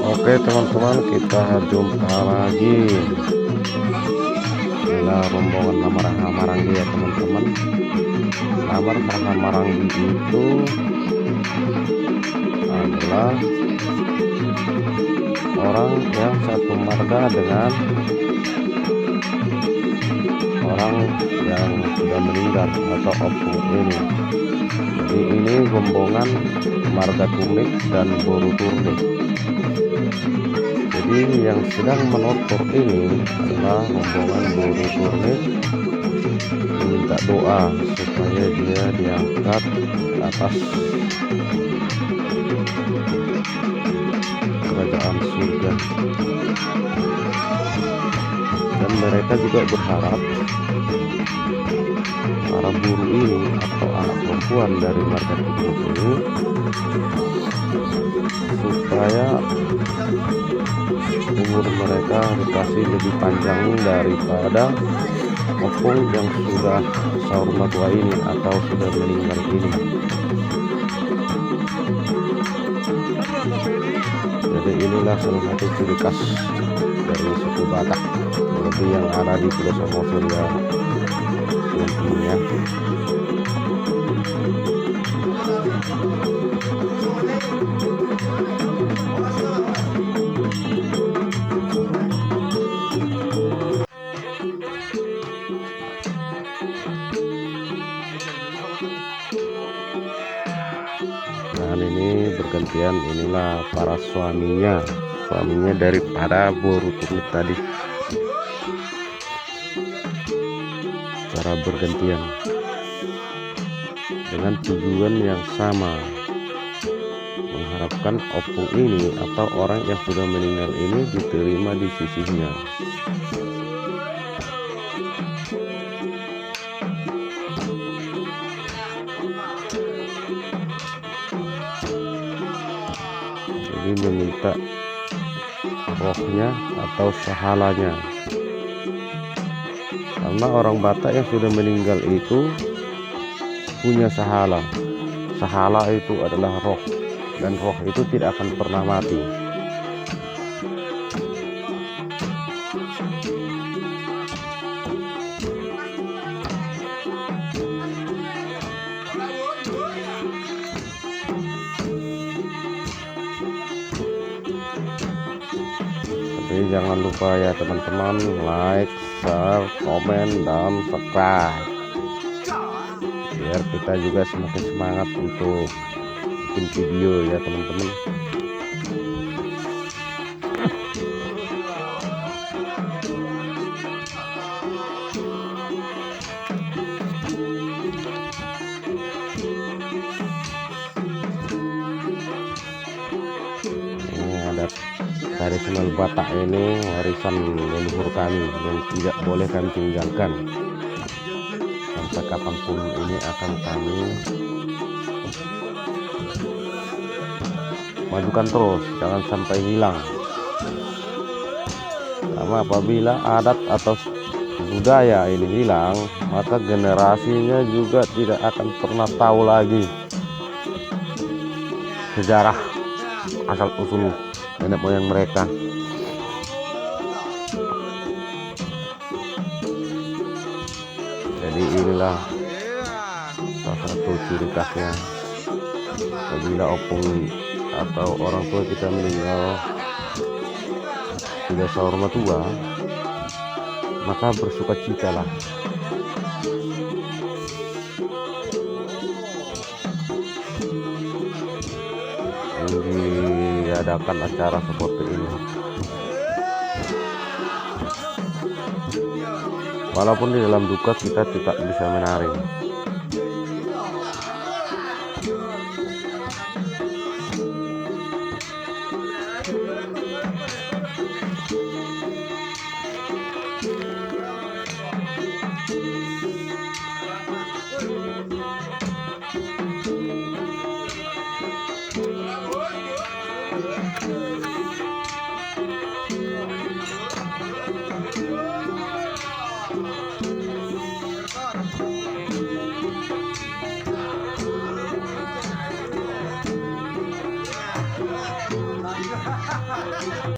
Oke teman-teman, kita jumpa lagi. Inilah rombongan Lamar Hamaranggi ya teman-teman. Lamar Hamaranggi itu adalah orang yang satu marga dengan orang yang sudah meninggal atau opung ini. Jadi ini rombongan marga Tunik dan Boru Turnik. Jadi yang sedang menotor ini adalah rombongan Boru Turnik, meminta doa supaya dia diangkat ke atas kerajaan surga. Dan mereka juga berharap para buruh ini atau anak perempuan dari marga Tunik ini supaya umur mereka dikasih lebih panjang daripada opung yang sudah sahur matua ini atau sudah meninggal ini. Jadi inilah salah satu ciri khas dari suku Batak, lebih yang ada di Pulau Samosir ya tentunya. Dan ini bergantian, inilah para suaminya daripada Boru Turnik tadi, cara bergantian dengan tujuan yang sama, mengharapkan opung ini atau orang yang sudah meninggal ini diterima di sisinya. Jadi meminta rohnya atau sahalanya, karena orang Batak yang sudah meninggal itu punya sahala. Sahala itu adalah roh, dan roh itu tidak akan pernah mati. Jadi jangan lupa ya teman-teman, like, share, komen, dan subscribe biar kita juga semakin semangat untuk bikin video ya teman-teman. Ini ada tradisional Batak, ini warisan leluhur kami yang tidak boleh kami tinggalkan. Sampai kapanpun ini akan kami majukan terus, jangan sampai hilang. Karena apabila adat atau budaya ini hilang, maka generasinya juga tidak akan pernah tahu lagi sejarah asal usul nenek moyang mereka. Jadi inilah salah satu ciri khasnya. Apabila opung atau orang tua kita meninggal tidak sahur matua, maka bersukacitalah. Diadakan acara seperti ini, walaupun di dalam duka kita tidak bisa menari.